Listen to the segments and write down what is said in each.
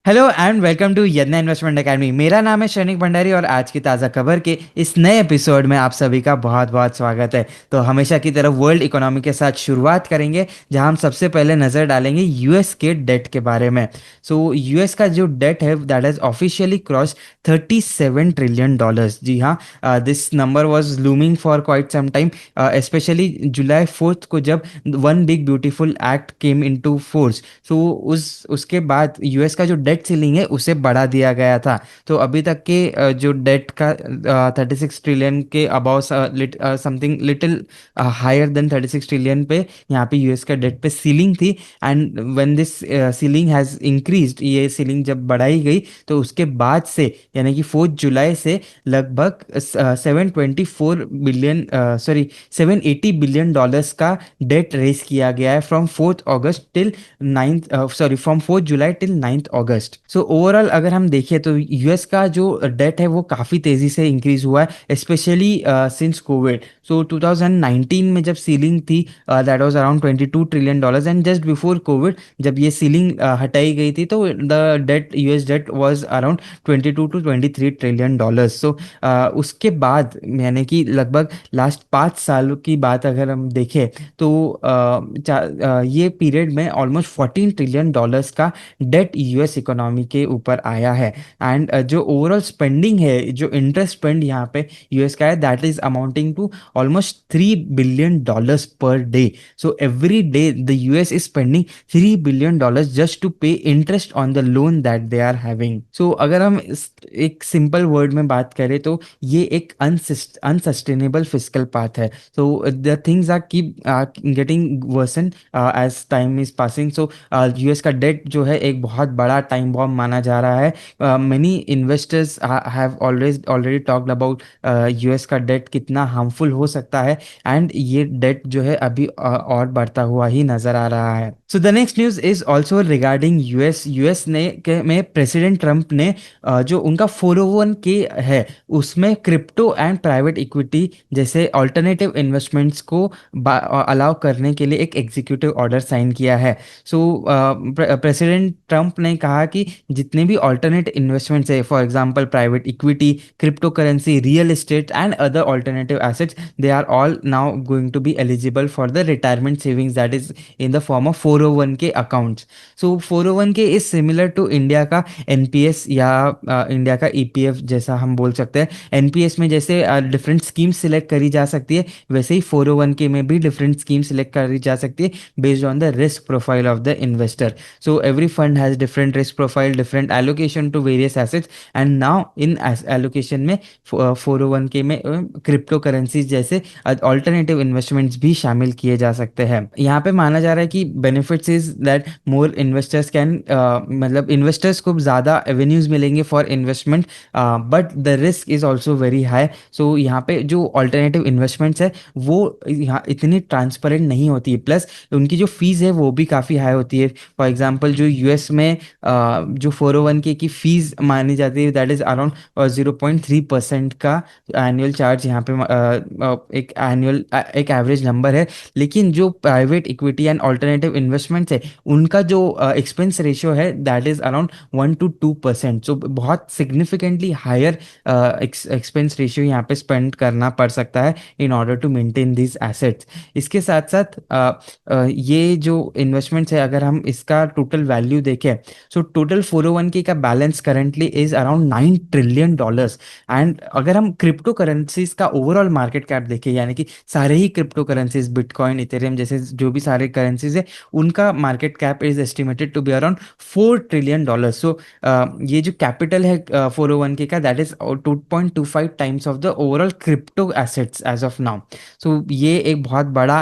Hello and welcome to यज्ञ investment academy. मेरा नाम है शनिक भंडारी और आज की ताज़ा खबर के इस नए एपिसोड में आप सभी का बहुत बहुत स्वागत है। तो हमेशा की तरह वर्ल्ड इकोनॉमी के साथ शुरुआत करेंगे, जहां हम सबसे पहले नज़र डालेंगे यूएस के डेट के बारे में। सो यूएस का जो डेट है that has officially cross $37 trillion. जी हाँ, this number was looming for quite some time, especially जुलाई 4 को जब one big beautiful act came into force. So उसके बाद यूएस का जो डेट सीलिंग है उसे बढ़ा दिया गया था। तो अभी तक के जो डेट का 36 ट्रिलियन के about something little higher than 36 trillion पे यहाँ पे यूएस का डेट पे सीलिंग थी। And when this ceiling has increased, ये सीलिंग जब बढ़ाई गई तो उसके बाद से यानी कि 4 जुलाई से लगभग 780 बिलियन का डेट रेज किया गया है from 4 August till 4 July till 9 August. So overall अगर हम देखें तो यूएस का जो डेट है वो काफ़ी तेज़ी से इंक्रीज हुआ है, स्पेशली सिंस कोविड। सो 2019 में जब सीलिंग थी that was around $22 trillion, and just before Covid जब ये सीलिंग हटाई गई थी तो the debt US debt was around $22 to $23 trillion. So उसके बाद यानी कि लगभग लास्ट 5 सालों की बात अगर हम देखें तो ये पीरियड में ऑलमोस्ट $14 ट्रिलियन का डेट यूएस इकोनॉमी के ऊपर आया है। एंड जो ओवरऑल स्पेंडिंग है, जो इंटरेस्ट स्पेंड यहाँ पे यूएस का है, that is amounting to almost $3 billion per day. So every day the US is spending $3 billion just to pay interest on the loan that they are having. So अगर हम एक simple word में बात करें तो ये एक अनसस्टेनेबल फिस्कल पाथ है। So the things are keep getting worsen as time is passing. So US का डेट जो है एक बहुत बड़ा टाइम बॉम्ब माना जा रहा है। Many investors have already talked about US का डेट कितना हार्मफुल हो सकता है, एंड ये डेट जो है अभी और बढ़ता हुआ ही नजर आ रहा है। So the next news is also regarding US ने में प्रेसिडेंट ट्रंप ने जो उनका 401k है उसमें क्रिप्टो एंड प्राइवेट इक्विटी जैसे ऑल्टरनेटिव इन्वेस्टमेंट्स को अलाउ करने के लिए एक एग्जीक्यूटिव ऑर्डर साइन किया है। सो प्रेसिडेंट ट्रंप ने कहा कि जितने भी ऑल्टरनेट इन्वेस्टमेंट्स है, for example private equity, crypto currency, real estate and other alternative assets, they are all now going to be eligible for the retirement savings that is in the form of 401k accounts. So 401k is similar to India का NPS या India का EPF जैसा हम बोल सकते हैं। NPS में जैसे डिफरेंट स्कीम सिलेक्ट करी जा सकती है, वैसे ही 401k में भी डिफरेंट स्कीम सिलेक्ट करी जा सकती है based on the risk profile of the investor. So every fund has different risk profile, different allocation to various assets, and now in allocation में 401k में क्रिप्टो करेंसीज जैसे alternative investments भी शामिल किए जा सकते हैं। यहाँ पे माना जा रहा है कि benefits is that more investors can, मतलब इन्वेस्टर्स को ज़्यादा एवेन्यूज मिलेंगे for investment, but the risk is also very high. So यहाँ पे जो ऑल्टरनेटिव इन्वेस्टमेंट्स है वो यहाँ इतनी ट्रांसपेरेंट नहीं होती है, प्लस उनकी जो फीस है वो भी काफ़ी हाई होती है। फॉर एग्जांपल जो यूएस में जो 401k की फीस मानी जाती है दैट इज़ अराउंड 0.3% का एनुअल चार्ज यहाँ पे एक एवरेज नंबर है। लेकिन जो private equity and alternative investments है उनका जो एक्सपेंस रेशियो है दैट इज़ अराउंड 1 to 2%। सो बहुत सिग्निफिकेंटली हायर एक्सपेंस रेशियो यहाँ पे स्पेंड करना पड़ सकता है in order to maintain this assets. इसके साथ साथ ये जो इन्वेस्टमेंट्स है अगर हम इसका टोटल वैल्यू देखें, सो टोटल 401k का balance currently is around $9 trillion. And अगर हम क्रिप्टो करेंसीज का ओवरऑल मार्केट कैप देखें, यानी कि सारे ही क्रिप्टो करेंसीज बिटकॉइन इथेरियम जैसे जो भी सारे करेंसीज है उनका market cap is estimated to be around $4 trillion. So ये जो कैपिटल है 401k का that is 2.25 times of the overall crypto assets as of now. So ये एक बहुत बड़ा,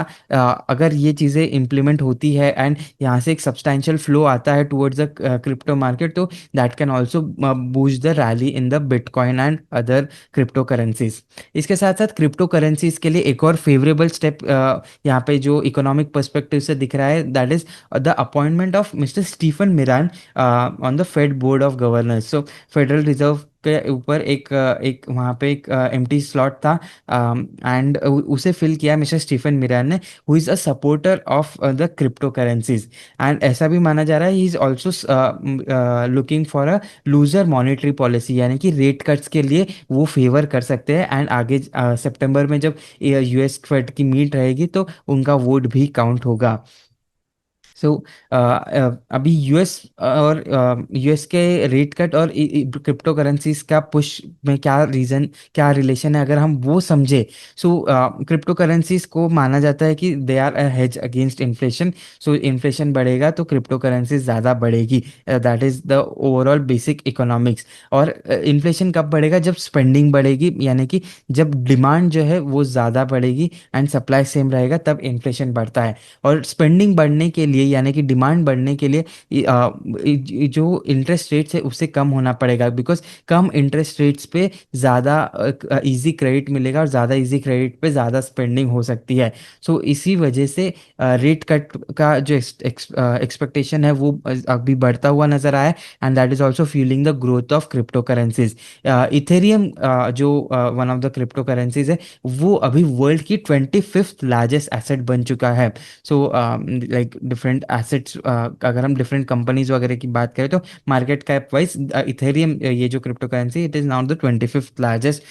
अगर ये चीज़ें इम्प्लीमेंट होती है एंड यहाँ से एक सब्सटैंशियल फ्लो आता है टुवर्ड्स द क्रिप्टो मार्केट, तो that can also boost the rally in the bitcoin and other crypto currencies. इसके साथ साथ क्रिप्टो करेंसीज के लिए एक और फेवरेबल स्टेप यहाँ पे जो इकोनॉमिक पर्सपेक्टिव से दिख रहा है that is the appointment of mister Stephen Miran on the Fed board of governors. So Federal Reserve के ऊपर एक वहाँ पे एक एम्प्टी स्लॉट था, एंड उसे फिल किया मिस्टर स्टीफन मिरान ने, who is a supporter of the crypto currencies. And ऐसा भी माना जा रहा है he is also looking for a looser monetary policy, यानी कि रेट कट्स के लिए वो फेवर कर सकते हैं। एंड आगे सितंबर में जब यूएस फेड की मीट रहेगी तो उनका वोट भी काउंट होगा। सो अभी यूएस और यूएस के रेट कट और क्रिप्टो करेंसीज का पुश में क्या रीजन, क्या रिलेशन है, अगर हम वो समझे। सो क्रिप्टो करेंसीज को माना जाता है कि they are a hedge against inflation. So inflation बढ़ेगा तो क्रिप्टो करेंसीज ज़्यादा बढ़ेगी, that is the overall basic economics. और इन्फ्लेशन कब बढ़ेगा, जब स्पेंडिंग बढ़ेगी, यानी कि जब डिमांड जो है वो ज़्यादा बढ़ेगी एंड सप्लाई सेम रहेगा, तब इन्फ्लेशन बढ़ता है। और स्पेंडिंग बढ़ने के लिए, यानी कि डिमांड बढ़ने के लिए जो इंटरेस्ट रेट्स है उससे कम होना पड़ेगा, बिकॉज कम इंटरेस्ट रेट्स पे ज़्यादा इजी क्रेडिट मिलेगा, और ज़्यादा इजी क्रेडिट पे ज़्यादा स्पेंडिंग हो सकती है। सो इसी वजह से रेट कट का जो एक्सपेक्टेशन है वो अभी बढ़ता हुआ नजर आया, and that is also fuelling the growth of crypto currencies. Ethereum जो one of the crypto currencies है, वो अभी वर्ल्ड की 25th लार्जेस्ट एसेट बन चुका है। सो लाइक डिफरेंट एसेट्स, अगर हम डिफरेंट कंपनीज वगैरह की बात करें तो मार्केट कैप वाइज इथेरियम, ये जो crypto currency, it is now the 25th largest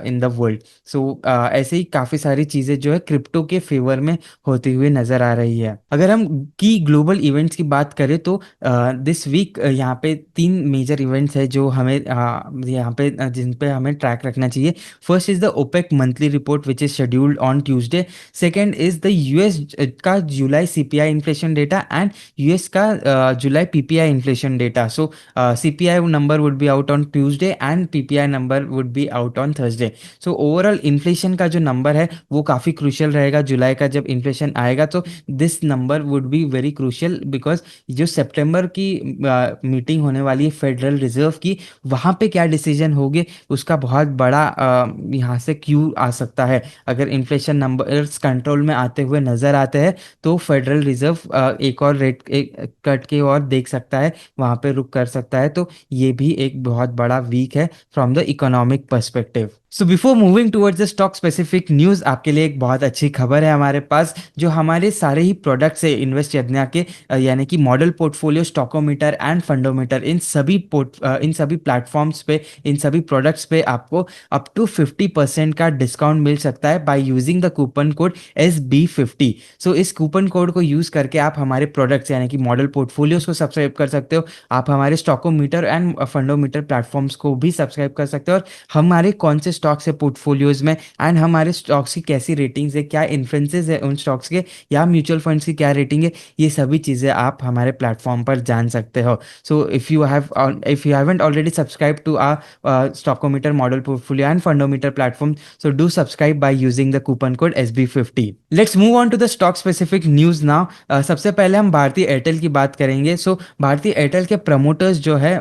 in the world. So ऐसे ही काफ़ी सारी चीज़ें जो है क्रिप्टो के फेवर में होती हुई नज़र आ रही है। अगर हम की ग्लोबल इवेंट्स की बात करें तो दिस वीक यहाँ पे 3 मेजर इवेंट्स है जो हमें यहाँ पे जिन पे हमें ट्रैक रखना चाहिए। First is the OPEC monthly report which is scheduled on Tuesday. Second is the US का जुलाई CPI inflation data, and US का जुलाई PPI inflation data. So CPI number would be out on Tuesday and PPI number would be out on Thursday. So overall inflation का जो number है वो काफ़ी crucial रहेगा। जुलाई का जब इन्फ्लेशन आएगा तो this number would be very crucial, because जो सितंबर की मीटिंग होने वाली है फेडरल रिजर्व की, वहाँ पे क्या डिसीजन होंगे उसका बहुत बड़ा यहाँ से क्यू आ सकता है। अगर इन्फ्लेशन नंबर्स कंट्रोल में आते हुए नजर आते हैं तो फेडरल रिजर्व एक और रेट कट के और देख सकता है, वहाँ पे रुक कर सकता है। तो ये भी एक बहुत बड़ा वीक है from the economic perspective. So before moving towards the stock specific news, आपके लिए एक बहुत अच्छी खबर है हमारे पास। जो हमारे सारे ही प्रोडक्ट्स है इन्वेस्ट यज्ञा के, यानी कि मॉडल पोर्टफोलियो, स्टॉकोमीटर एंड फंडोमीटर, इन सभी प्लेटफॉर्म्स पे, इन सभी प्रोडक्ट्स पे आपको अप टू 50% का डिस्काउंट मिल सकता है by using the coupon code SB50। सो इस कूपन कोड को यूज़ करके आप हमारे प्रोडक्ट्स यानी कि मॉडल पोर्टफोलियोज को सब्सक्राइब कर सकते हो, आप हमारे स्टॉकोमीटर एंड फंडोमीटर प्लेटफॉर्म्स को भी सब्सक्राइब कर सकते हो, और हमारे कौन से स्टॉक्स है पोर्टफोलियोज में, एंड हमारे स्टॉक्स की कैसी रेटिंग्स है, क्या इन्फ्लुएंसेस है उन स्टॉक्स के, या म्यूचुअल फंड्स की क्या रेटिंग है, ये सभी चीज़ें आप हमारे प्लेटफॉर्म पर जान सकते हो। So if you haven't already subscribe to Stockometer model portfolio and fundometer platform, so do subscribe by using the coupon code SB50। Let's move on to the stock specific news now। सबसे पहले हम भारतीय Airtel की बात करेंगे। सो भारतीय Airtel के promoters जो है,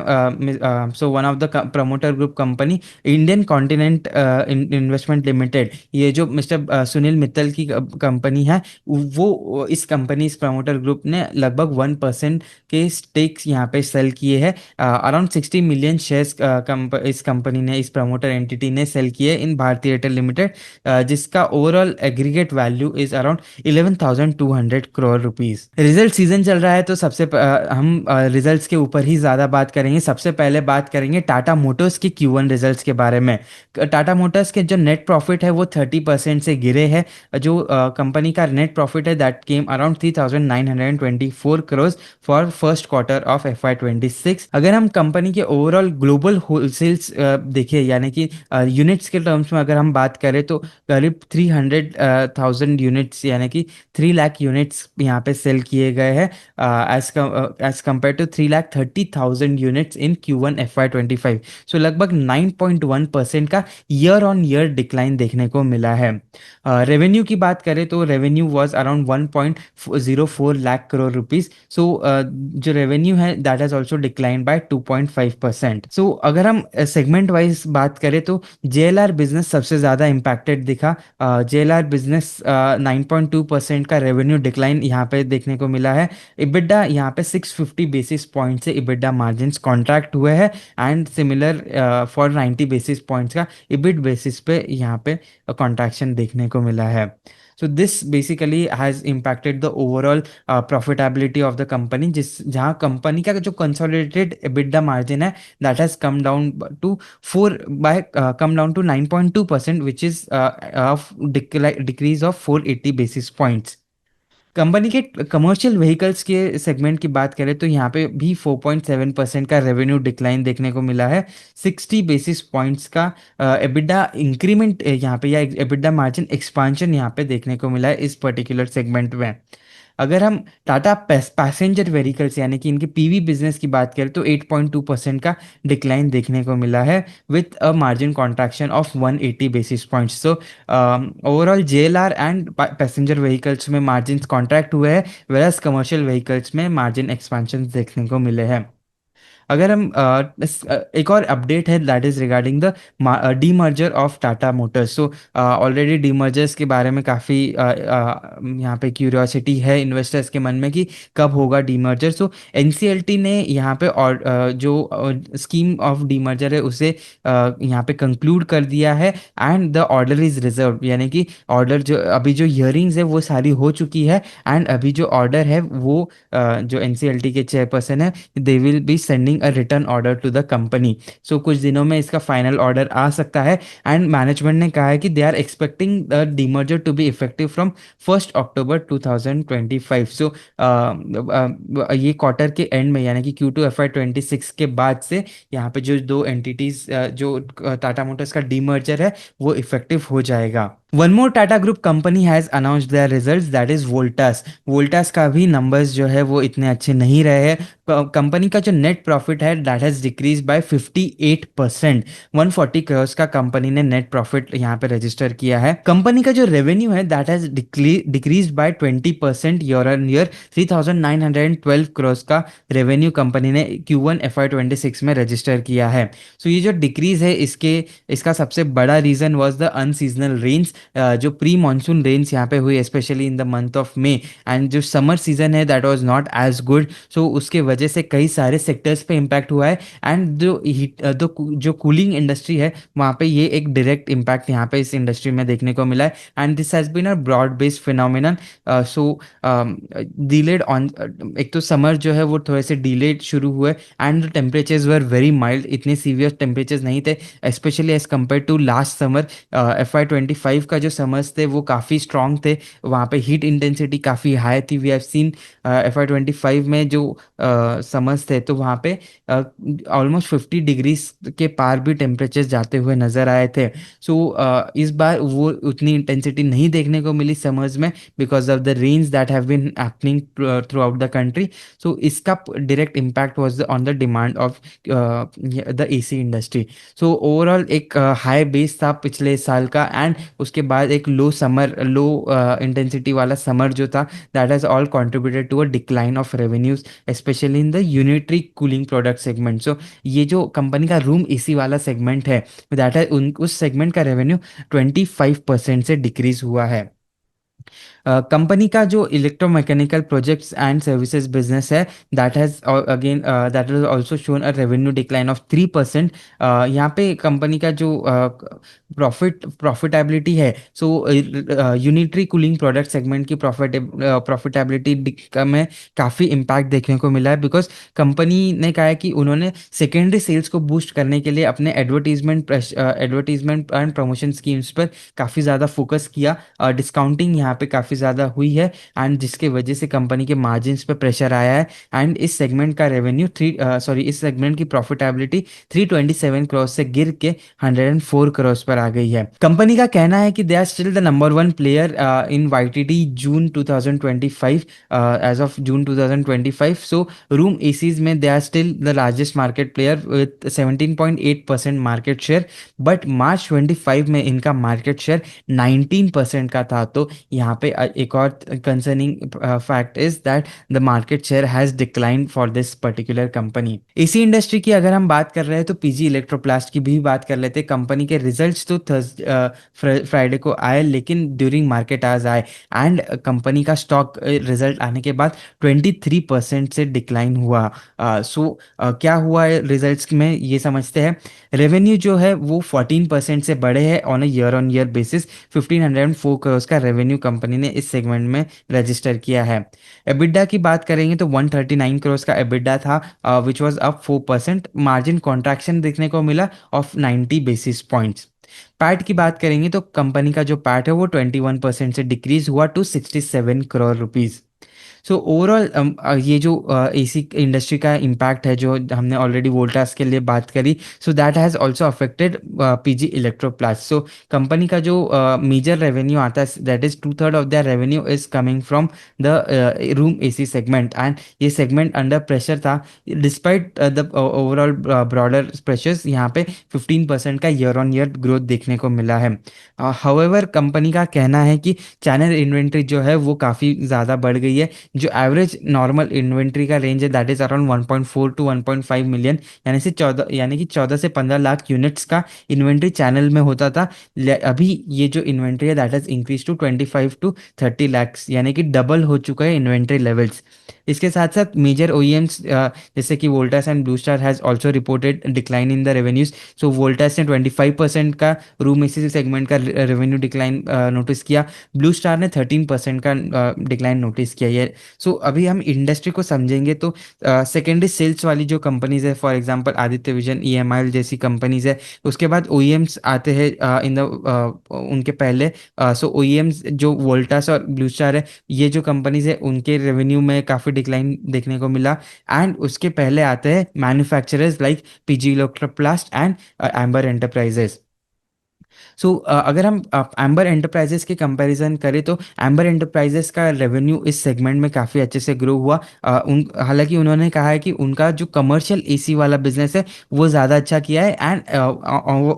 so one of the promoter group company Indian continent investment limited, ये जो मिस्टर सुनील मित्तल की कंपनी है, वो इस कंपनी, इस प्रमोटर ग्रुप ने लगभग 1% के स्टेक्स यहाँ पे सेल किए हैं। अराउंड 60 मिलियन शेयर्स इस कंपनी ने, इस प्रमोटर एंटिटी ने सेल किए इन भारतीय एयरटेल लिमिटेड, जिसका overall aggregate value is around 11,200 crore rupees. Result season चल रहा है तो हम रिजल्ट्स के ऊपर ही ज़्यादा बात करेंगे। सबसे पहले बात करेंगे टाटा मोटर्स के Q1 रिजल्ट्स के बारे में। टाटा मोटर्स के जो नेट प्रॉफिट है वो 30% से गिरे है। जो कंपनी का नेट प्रॉफिट है that came around 3,924 crore for first quarter of FY26। अगर हम कंपनी के ओवरऑल ग्लोबल होलसेल्स देखें, यानी कि यूनिट्स के टर्म्स में अगर हम बात करें तो करीब 300,000 यूनिट्स, यानी कि 3 लाख यूनिट्स यहाँ पे सेल किए गए हैं, as compare to 3,30,000 units in Q1 FY25। So लगभग 9.1% का ईयर ऑन ईयर डिक्लाइन देखने को मिला है। रेवेन्यू की बात करें तो revenue was around 1.04 lakh crore rupees. So जो रेवेन्यू है that has also decline by 2.5%। So अगर हम सेगमेंट वाइज बात करें तो JLR बिजनेस सबसे ज़्यादा इम्पैक्टेड दिखा। JLR बिजनेस 9.2% का रेवेन्यू डिक्लाइन यहाँ पे देखने को मिला है। इबिडा यहाँ पे 650 बेसिस पॉइंट से इबिडा मार्जिन्स कॉन्ट्रैक्ट हुए हैं, and similar for 90 basis points का इबिड बेसिस पे यहाँ पे कॉन्ट्रैक्शन देखने को मिला है। So this basically has impacted the overall profitability of the company, जिस जहाँ कंपनी का जो कंसोलिडेटेड एबिडा मार्जिन है that has come down to 9.2%, which is of decrease of 480 basis points। कंपनी के कमर्शियल व्हीकल्स के सेगमेंट की बात करें तो यहाँ पे भी 4.7% का रेवेन्यू डिक्लाइन देखने को मिला है। 60 बेसिस पॉइंट्स का एबिडा इंक्रीमेंट यहाँ पे, या एबिडा मार्जिन एक्सपांशन यहाँ पे देखने को मिला है इस पर्टिकुलर सेगमेंट में। अगर हम टाटा पैसेंजर व्हीकल्स यानी कि इनके पीवी बिजनेस की बात करें तो 8.2% का डिक्लाइन देखने को मिला है, with a margin contraction of 180 basis points. So overall JLR and passenger vehicles में मार्जिन कॉन्ट्रैक्ट हुए हैं, वेरास कमर्शियल व्हीकल्स में मार्जिन एक्सपेंशन देखने को मिले हैं। अगर हम एक और अपडेट है that is regarding the demerger of Tata Motors. So already demergers के बारे में काफ़ी यहाँ पे क्यूरियोसिटी है इन्वेस्टर्स के मन में कि कब होगा डीमर्जर। सो एनसीएलटी ने यहाँ पे और जो स्कीम ऑफ डीमर्जर है उसे यहाँ पे कंक्लूड कर दिया है, and the order is reserve, यानी कि ऑर्डर जो अभी जो हियरिंग्स है वो सारी हो चुकी है, एंड अभी जो ऑर्डर है वो जो एनसीएलटी के चेयरपर्सन है they will be sending a return order to the company. So कुछ दिनों में इसका फाइनल ऑर्डर आ सकता है, एंड मैनेजमेंट ने कहा है कि they are expecting the demerger to be effective from 1 October 2025। So ये क्वार्टर के एंड में यानी कि Q2 FY26 के बाद से यहाँ पे जो दो एंटिटीज जो टाटा मोटर्स का डीमर्जर है वो इफेक्टिव हो जाएगा। One more Tata group company has announced their results, that is Voltas. Voltas का भी नंबर्स जो है वो इतने अच्छे नहीं रहे हैं। कंपनी का जो नेट प्रॉफिट है that has decrease by 58%। 140 crore का कंपनी ने नेट प्रॉफिट यहाँ पे रजिस्टर किया है। कंपनी का जो रेवेन्यू है that has decrease by 20% year on year. 3,912 crore का रेवेन्यू कंपनी ने Q1 FY26 में रजिस्टर किया है। सो ये जो डिक्रीज है इसका सबसे बड़ा reason was the unseasonal rains, जो प्री मानसून रेन्स यहाँ पे हुई especially in the month of May, and जो समर सीजन है that was not as good. So उसके वजह से कई सारे सेक्टर्स पे इम्पैक्ट हुआ है, एंड जो कूलिंग इंडस्ट्री है वहाँ पे ये एक डायरेक्ट इम्पैक्ट यहाँ पे इस इंडस्ट्री में देखने को मिला है, and this has been a broad based phenomenon. So delayed on, एक तो समर जो है वो थोड़े से डिलेड शुरू हुए, and temperatures were very mild, इतने सीवियर टेम्परेचर्स नहीं थे specially as compare to last summer. FY25 का जो समर्स थे वो काफ़ी स्ट्रॉन्ग थे, वहाँ पे हीट इंटेंसिटी काफ़ी हाई थी। वी हैव सीन FY25 में जो समर्स थे तो वहाँ पे ऑलमोस्ट 50 डिग्रीज के पार भी टेम्परेचर्स जाते हुए नज़र आए थे। सो इस बार वो उतनी इंटेंसिटी नहीं देखने को मिली समर्स में because of the rains that have been happening throughout the country. So इसका direct impact was on the demand of the AC industry. So overall एक हाई बेस था पिछले साल का, एंड उसके बाद एक लो इंटेंसिटी वाला समर जो था that has all contributed to a decline of revenues especially in the unitary cooling product segment. So ये जो कंपनी का रूम एसी वाला सेगमेंट है दैट है उस सेगमेंट का रेवेन्यू 25% से डिक्रीज हुआ है। कंपनी का जो electromechanical projects and services business है that has again that has also shown a revenue decline of 3%। यहाँ पे कंपनी का जो प्रॉफिटेबिलिटी है, so unitary cooling product segment की प्रॉफिटेबिलिटी में काफ़ी इम्पैक्ट देखने को मिला है, बिकॉज कंपनी ने कहा है कि उन्होंने सेकेंडरी सेल्स को बूस्ट करने के लिए अपने एडवर्टीजमेंट एंड प्रमोशन स्कीम्स पर काफ़ी ज़्यादा फोकस किया। डिस्काउंटिंग यहाँ पे काफ़ी ज़्यादा हुई है, एंड जिसके वजह से कंपनी के मार्जिन्स पे प्रेशर आया है, एंड इस सेगमेंट का रेवेन्यू इस सेगमेंट की प्रॉफिटेबिलिटी 327 करोड़ से गिर के 104 करोड़ पर आ गई है। कंपनी का कहना है कि they are still the number 1 player in YTD June 2025 as of June 2025। So room ACs में they are still the largest market player with 17.8% market share, but March 25 में इनका मार्केट शेयर 19% का था। तो यहाँ पे एक और concerning fact is that the market share has declined for this particular company. इसी इंडस्ट्री की अगर हम बात कर रहे हैं तो पीजी इलेक्ट्रोप्लास्ट की भी बात कर लेते हैं। कंपनी के रिजल्ट्स तो फ्राइडे को आए, लेकिन ड्यूरिंग मार्केट आज आए एंड कंपनी का स्टॉक रिजल्ट आने के बाद 23% से डिक्लाइन हुआ। क्या हुआ है रिजल्ट्स में ये समझते हैं। रेवेन्यू जो है वो 14% से बढ़े हैं on a year on year basis. 1504 crore का रेवेन्यू कंपनी ने इस सेगमेंट में रजिस्टर किया है। एबिडा की बात करेंगे तो 139 करोड़ का एबिडा था, which was up 4%। Margin contraction देखने को मिला ऑफ 90 बेसिस पॉइंट्स। पैट की बात करेंगे तो कंपनी का जो पैट है वो 21% से डिक्रीज हुआ to 67 crore rupees. So overall ये जो एसी इंडस्ट्री का इम्पैक्ट है जो हमने ऑलरेडी वोल्टास के लिए बात करी, सो that has also affected PG Electroplast. So company का जो मेजर रेवेन्यू आता है that is 2/3 of their revenue is coming from the room AC segment, and ये सेगमेंट अंडर प्रेशर था despite the overall broader pressures. यहाँ पे 15% का year on year growth देखने को मिला है। हाउएवर कंपनी का कहना है कि चैनल इन्वेंट्री जो है वो काफ़ी ज़्यादा बढ़ गई है। जो एवरेज नॉर्मल इन्वेंट्री का रेंज है that is around 1.4 to 1.5 million, यानी कि 14 से 15 लाख यूनिट्स का इन्वेंट्री चैनल में होता था। अभी ये जो इन्वेंट्री है that is increase to 25 to 30 lakhs, यानी कि डबल हो चुका है इन्वेंट्री लेवल्स। इसके साथ साथ मेजर ओईएम्स जैसे कि Voltas and Blue Star has also reported decline in the revenues. So Voltas ने 25% का रूम एसी सेगमेंट का रेवेन्यू डिक्लाइन नोटिस किया। ब्लू स्टार ने 13% का डिक्लाइन नोटिस किया है। सो अभी हम इंडस्ट्री को समझेंगे तो सेकेंडरी सेल्स वाली जो कंपनीज है, for example Aditya vision, EMI जैसी कंपनीज है। उसके बाद ओईएम्स आते हैं इन द उनके पहले। सो ओईएम्स जो वोल्टास और ब्लू स्टार है, ये जो कंपनीज है उनके रेवेन्यू में काफ़ी डिक्लाइन देखने को मिला। एंड उसके पहले आते हैं manufacturers like PG Electroplast and Amber Enterprises. So अगर हम एम्बर एंटरप्राइजेस के कंपैरिजन करें तो एम्बर एंटरप्राइजेस का रेवेन्यू इस सेगमेंट में काफ़ी अच्छे से ग्रो हुआ। हालांकि उन्होंने कहा है कि उनका जो कमर्शियल एसी वाला बिजनेस है वो ज़्यादा अच्छा किया है, and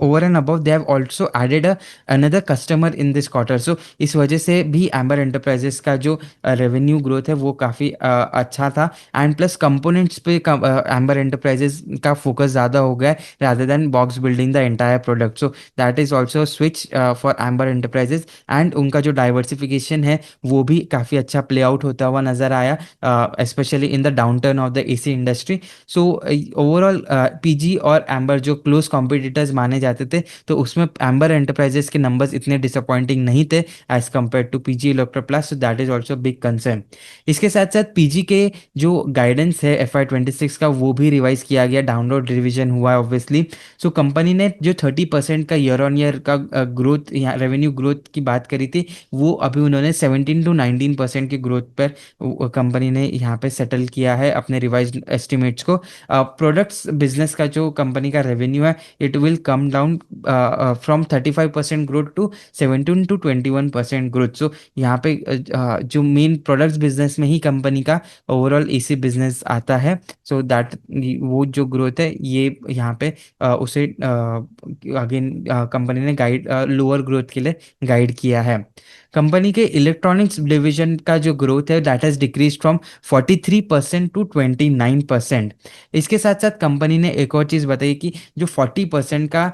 over and above they have also added another customer in this quarter. So इस वजह से भी एम्बर एंटरप्राइजेस का जो रेवेन्यू ग्रोथ है वो काफ़ी अच्छा था। एंड प्लस कंपोनेंट्स पे एम्बर एंटरप्राइजेस का फोकस ज़्यादा हो गया है rather than box building the entire product. So that is also switch for amber enterprises, and उनका जो डाइवर्सिफिकेशन है वो भी काफ़ी अच्छा प्ले आउट होता हुआ नजर आया, specially in the downturn of the AC industry. So overall PG और एम्बर जो क्लोज कॉम्पिटिटर्स माने जाते थे, तो उसमें एम्बर एंटरप्राइजेस के नंबर्स इतने डिसअपॉइंटिंग नहीं थे as compare to PG Electroplast. So that is also big concern. इसके साथ साथ पीजी के जो गाइडेंस है FY 26 का वो भी रिवाइज किया गया, डाउनलोड रिविजन हुआ है ऑब्वियसली। सो कंपनी ने जो 30% का ईयर ऑन ईयर का ग्रोथ यहाँ रेवेन्यू ग्रोथ की बात करी थी, वो अभी उन्होंने 17 टू 19% की ग्रोथ पर कंपनी ने यहाँ पे सेटल किया है अपने रिवाइज एस्टिमेट्स को। प्रोडक्ट्स बिजनेस का जो कंपनी का रेवेन्यू है it will come down from 35% growth to 17 to 21% growth. So यहाँ पे जो मेन प्रोडक्ट्स बिजनेस में ही कंपनी का ओवरऑल एसी बिजनेस आता है। सो दैट वो जो ग्रोथ है ये यहाँ पे उसे अगेन कंपनी ने गाइड लोअर ग्रोथ के लिए गाइड किया है। कंपनी के इलेक्ट्रॉनिक्स डिवीजन का जो ग्रोथ है that has decrease from 43% to 29%। इसके साथ साथ कंपनी ने एक और चीज़ बताई कि जो 40% का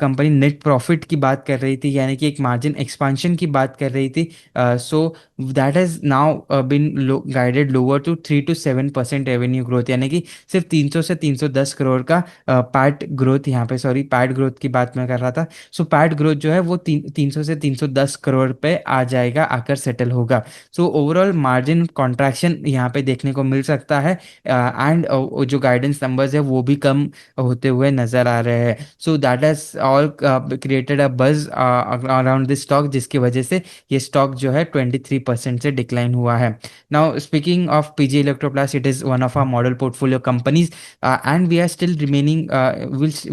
कंपनी नेट प्रॉफिट की बात कर रही थी, यानी कि एक मार्जिन एक्सपांशन की बात कर रही थी, so that has now been guided lower to 3 to 7% revenue growth, यानी कि सिर्फ 300 से 310 करोड़ का पैट ग्रोथ, यहाँ पे सॉरी पैट ग्रोथ की बात मैं कर रहा था। सो पैट ग्रोथ जो है वो 300 से 310 करोड़ पे आ जाएगा, आकर सेटल होगा। सो ओवरऑल मार्जिन कॉन्ट्रैक्शन यहाँ पे देखने को मिल सकता है, एंड जो गाइडेंस नंबर्स है वो भी कम होते हुए नजर आ रहे हैं। So that has all created a बज अराउंड दिस स्टॉक, जिसकी वजह से ये स्टॉक जो है 23% से डिक्लाइन हुआ है। Now speaking of PG Electroplast, it is one of our model portfolio companies, and we are still remaining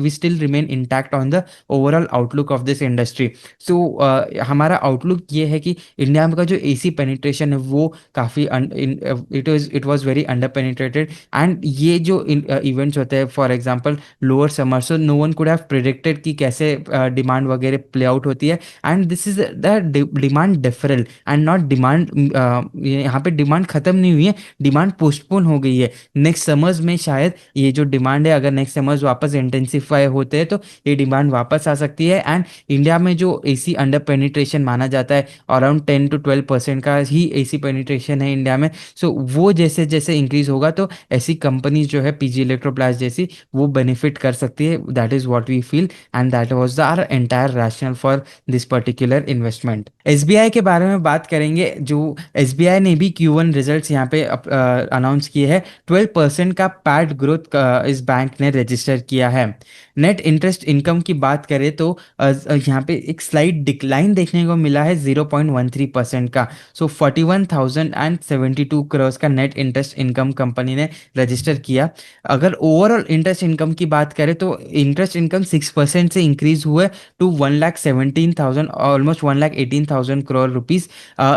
we still remain intact on the overall outlook of this industry. So हमारा outlook ये है कि India में का जो AC penetration है वो काफ़ी it was very under penetrated. And ये जो इवेंट्स होते हैं, for example lower summer, so no one could have predicted कि कैसे डिमांड वगैरह प्ले आउट होती है। And this is the demand deferral and not demand, यहाँ पे डिमांड खत्म नहीं हुई है, डिमांड पोस्टपोन हो गई है। नेक्स्ट समर्स में शायद ये जो डिमांड है, अगर नेक्स्ट समर्स वापस इंटेंसिफाई होते हैं तो ये डिमांड वापस आ सकती है। एंड इंडिया में जो एसी अंडर पेनिट्रेशन माना जाता है, अराउंड 10 to 12% का ही एसी पेनिट्रेशन है इंडिया में। सो वो जैसे जैसे इंक्रीज होगा तो ऐसी कंपनीज जो है पीजी इलेक्ट्रोप्लास्ट जैसी, वो बेनिफिट कर सकती है। That is what we feel and that was the our entire rational for this particular investment. SBI के बारे में बात करेंगे, जो एसबीआई ने भी Q1 रिजल्ट्स यहाँ पे अनाउंस किए हैं। 12% का पैट ग्रोथ इस बैंक ने रजिस्टर किया है। नेट इंटरेस्ट इनकम की बात करें तो यहाँ पे एक स्लाइड डिक्लाइन देखने को मिला है 0.13% का। सो 41,072 करोड़ का नेट इंटरेस्ट इनकम कंपनी ने रजिस्टर किया। अगर ओवरऑल इंटरेस्ट इनकम की बात करें तो इंटरेस्ट इनकम 6% से इंक्रीज हुए टू 1,17,000, ऑलमोस्ट 1,18,000 करोड़ रुपीस।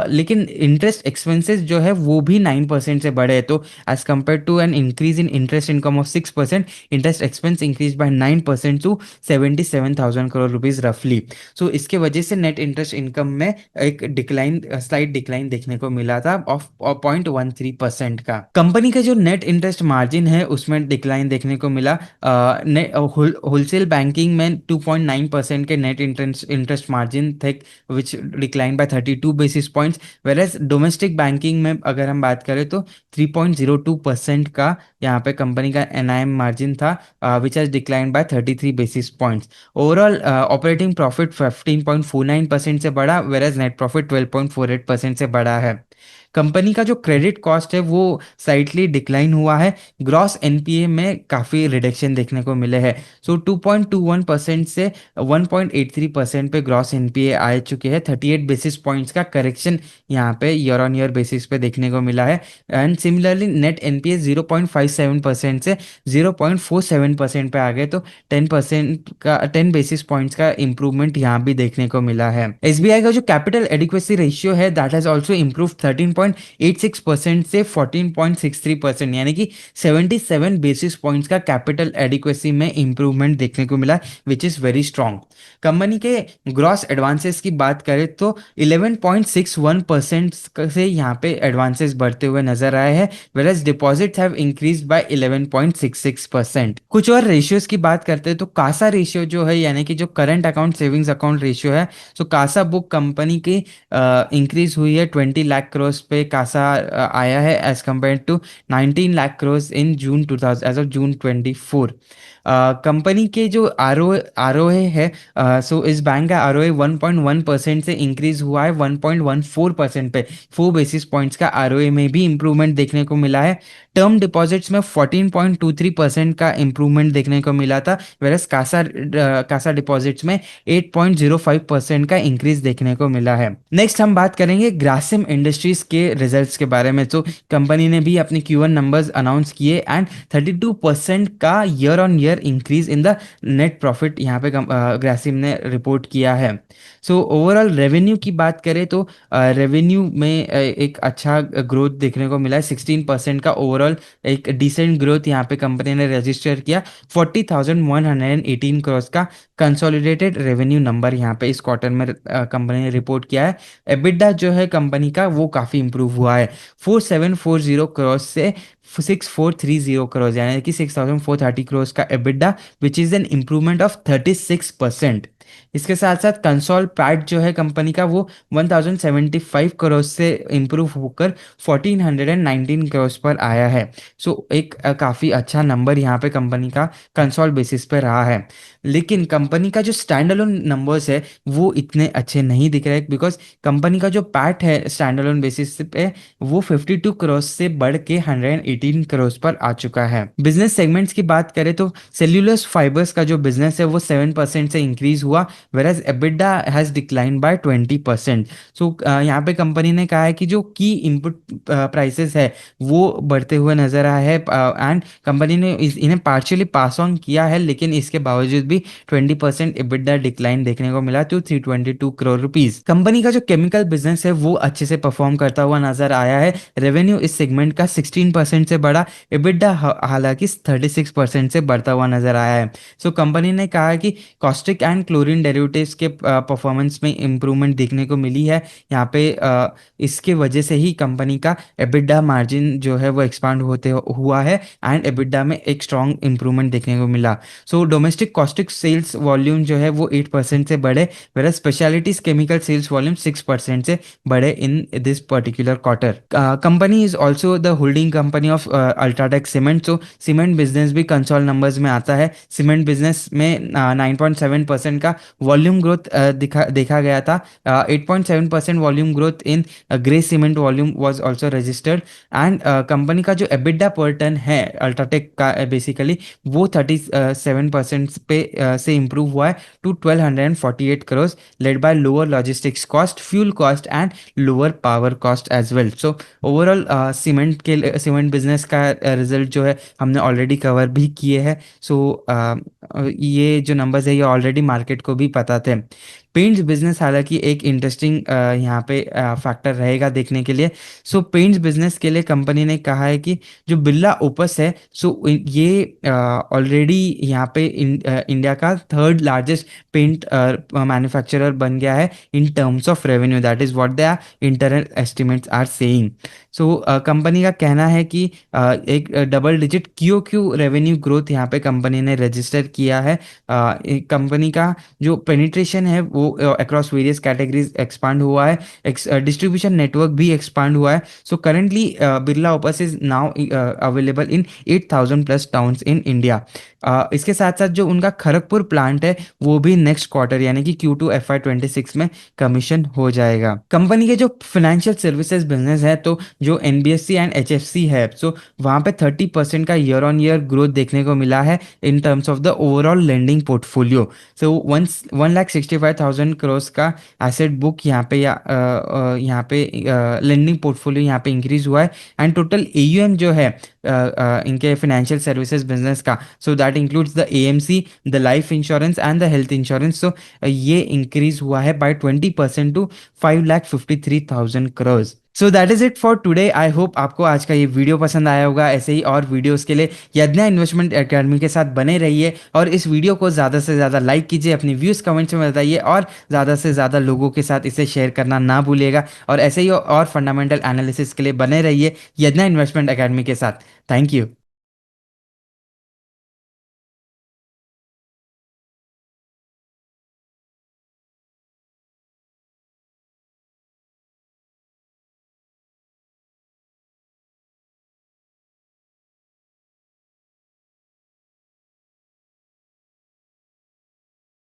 लेकिन इंटरेस्ट एक्सपेंसेस जो है वो भी 9% से बढ़े, तो as compare to an increase in interest income of 6%, interest expense increase by 9% to 77,000 crore rupees रफली। सो इसके वजह से नेट इंटरेस्ट इनकम में एक डिक्लाइन, स्लाइट डिक्लाइन देखने को मिला था ऑफ 0.13% का। कंपनी का जो नेट इंटरेस्ट मार्जिन है उसमें डिक्लाइन देखने को मिला। होलसेल बैंकिंग में 2.9% के नेट इंटरेस्ट मार्जिन थे, which decline by 32 basis points. Whereas domestic banking में अगर हम बात करें तो 3.02% का यहाँ पे कंपनी का एनआईएम मार्जिन था, which has decline by 33 basis points. Overall operating profit 15.49% से बढ़ा, वेरएज नेट प्रॉफिट 12.48% से बढ़ा है। कंपनी का जो क्रेडिट कॉस्ट है वो स्लाइटली डिक्लाइन हुआ है। ग्रॉस एनपीए में काफ़ी रिडक्शन देखने को मिले हैं। सो 2.21% से 1.83% पे ग्रॉस एनपीए आ चुके हैं। 38 बेसिस पॉइंट्स का करेक्शन यहाँ पे ईयर ऑन ईयर बेसिस पे देखने को मिला है। एंड सिमिलरली नेट एनपीए 0.57% से 0.47% पे आ गए, तो 10% का 10 बेसिस पॉइंट्स का इंप्रूवमेंट यहाँ भी देखने को मिला है। एसबीआई का जो कैपिटल एडिक्वेसी रेशियो है दैट हैज ऑल्सो इम्प्रूव 13.86% से 14.63%, यानी कि 77 बेसिस पॉइंट्स का कैपिटल एडिक्वेसी में इंप्रूवमेंट देखने को मिला, which is very strong. Company के ग्रॉस एडवांसेस की बात करें तो 11.61% से यहाँ पे एडवांसेस बढ़ते हुए नजर आए हैं, whereas deposits have increased by 11.66%। कुछ और रेशियोज की बात करते हैं तो कासा रेशियो जो है, यानी कि जो current account savings account ratio है, सो कासा बुक कंपनी की इंक्रीज हुई है। 20 लाख करोड़ पे कासा आया है as compare to 19 lakh crore in June 2000, as of June 24। कंपनी के जो आरओए है, सो इस बैंक का आरओए 1.1% से इंक्रीज हुआ है 1.14% पे। 4 बेसिस पॉइंट्स का आरओए में भी इंप्रूवमेंट देखने को मिला है। टर्म डिपॉजिट्स में 14.23% का इंप्रूवमेंट देखने को मिला था, वेरस कासा डिपॉजिट्स में 8.05% का इंक्रीज देखने को मिला है। नेक्स्ट हम बात करेंगे ग्रासिम इंडस्ट्रीज के रिजल्ट्स के बारे में। तो कंपनी ने भी अपने Q1 नंबर्स अनाउंस किए एंड 32% का year on year increase in the net profit यहाँ पे ग्रासिम ने रिपोर्ट किया है। सो ओवरऑल रेवेन्यू की बात करें तो रेवेन्यू में एक अच्छा ग्रोथ देखने को मिला है। 16% का ओवरऑल एक डिसेंट ग्रोथ यहाँ पे कंपनी ने रजिस्टर किया। 40,118 करोड़ का कंसोलिडेटेड रेवेन्यू नंबर यहाँ पे इस क्वार्टर में कंपनी ने रिपोर्ट किया है। एबिटा जो है कंपनी का वो काफ़ी इंप्रूव हुआ है, 4740 करोड़ से 6430 करोड़, यानी कि 6430 करोड़ का EBITDA, which is an improvement of 36%। इसके साथ साथ कंसोल पैट जो है कंपनी का वो 1075 करोड़ से इंप्रूव होकर 1419 करोड़ पर आया है। सो एक काफ़ी अच्छा नंबर यहाँ पे कंपनी का कंसोल बेसिस पे रहा है। लेकिन कंपनी का जो स्टैंड अलोन नंबर्स है वो इतने अच्छे नहीं दिख रहे, बिकॉज कंपनी का जो पैट है स्टैंड अलोन बेसिस पे वो 52 करोड़ से बढ़ के 118 करोड़ पर आ चुका है। बिजनेस सेगमेंट्स की बात करें तो सेल्यूलोस फाइबर्स का जो बिजनेस है वो 7% से इंक्रीज हुआ। हुआ, whereas EBITDA has decline by 20%। सो यहाँ पे कंपनी ने कहा है कि जो की इनपुट प्राइसेस है वो बढ़ते हुए नजर आए हैं, एंड कंपनी ने इन्हें पार्शियली पास ऑन किया है, लेकिन इसके बावजूद भी 20% EBITDA डिक्लाइन देखने को मिला टू 322 करोड़ रुपीज। कंपनी का जो केमिकल बिजनेस है वो अच्छे से परफॉर्म करता हुआ नजर आया है। रेवेन्यू इस सेगमेंट का 16% से बढ़ा, EBITDA हालांकि 36% से बढ़ता हुआ नजर आया है। सो कंपनी ने कहा है कि कॉस्टिक एंड क्लोरीन डेरिवेटिव्स के परफॉर्मेंस में इंप्रूवमेंट देखने को मिली है। यहाँ पे इसके वजह से ही कंपनी का EBITDA मार्जिन जो है वो एक्सपांड होते हुआ है, एंड EBITDA में एक स्ट्रॉन्ग इंप्रूवमेंट देखने को मिला। So domestic caustic sales volume जो है वो 8% से बढ़े, where specialities chemical sales volume 6% से बढ़े in this particular quarter. Company is also the holding company of UltraTech Cement. So cement business भी कंसोल नंबर्स में आता है। सीमेंट बिजनेस में 9.7% का वॉल्यूम ग्रोथ देखा गया था। 8.7% volume growth in grey cement volume was also registered, and company का जो एबिडा पर टन है अल्ट्राटेक का बेसिकली वो 37% पे से इम्प्रूव हुआ है to 1248 crore, led by lower logistics cost, fuel cost and lower power cost as well. So overall cement business का रिजल्ट जो है हमने ऑलरेडी कवर भी किए हैं। सो ये जो नंबर्स है ये ऑलरेडी मार्केट को भी पता थे। पेंट्स बिजनेस हालांकि एक इंटरेस्टिंग यहाँ पे फैक्टर रहेगा देखने के लिए। सो पेंट्स बिजनेस के लिए कंपनी ने कहा है कि जो बिरला ओपस है, सो ये ऑलरेडी यहाँ पे इंडिया का थर्ड लार्जेस्ट पेंट मैन्युफैक्चरर बन गया है in terms of revenue, that is what the internal estimates are saying. So company का कहना है कि एक double digit Q revenue growth यहाँ पे कंपनी ने रजिस्टर किया है। कंपनी का जो पेनिट्रेशन है वो अक्रॉस वेरियस कैटेगरीज एक्सपांड हुआ है, डिस्ट्रीब्यूशन नेटवर्क भी एक्सपांड हुआ है। So currently Birla opus is now available in 8,000 plus towns in India. इसके साथ साथ जो उनका खड़गपुर प्लांट है वो भी नेक्स्ट क्वार्टर यानी कि Q2 FY26 में कमीशन हो जाएगा। कंपनी के जो फाइनेंशियल सर्विसेज बिजनेस है, तो जो NBFC एंड HFC है, सो वहाँ पे 30% का ईयर ऑन ईयर ग्रोथ देखने को मिला है in terms of the overall lending portfolio. So 1,65,000 crore का एसेट बुक यहाँ पे यहाँ पे लेंडिंग पोर्टफोलियो यहाँ पे इंक्रीज हुआ है, एंड टोटल AUM जो है इनके फाइनेंशियल सर्विसेज बिजनेस का, so that includes the AMC, the life insurance and the health insurance. So ये इंक्रीज हुआ है by 20% to 5,53,000 crore. So that is it for today. I hope आपको आज का ये वीडियो पसंद आया होगा। ऐसे ही और वीडियोस के लिए यज्ञा इन्वेस्टमेंट एकेडमी के साथ बने रहिए, और इस वीडियो को ज़्यादा से ज़्यादा लाइक कीजिए, अपनी व्यूज़ कमेंट्स में बताइए, और ज़्यादा से ज़्यादा लोगों के साथ इसे शेयर करना ना भूलिएगा। और ऐसे ही और फंडामेंटल एनालिसिस के लिए बने रहिए यज्ञा इन्वेस्टमेंट एकेडमी के साथ। Thank you.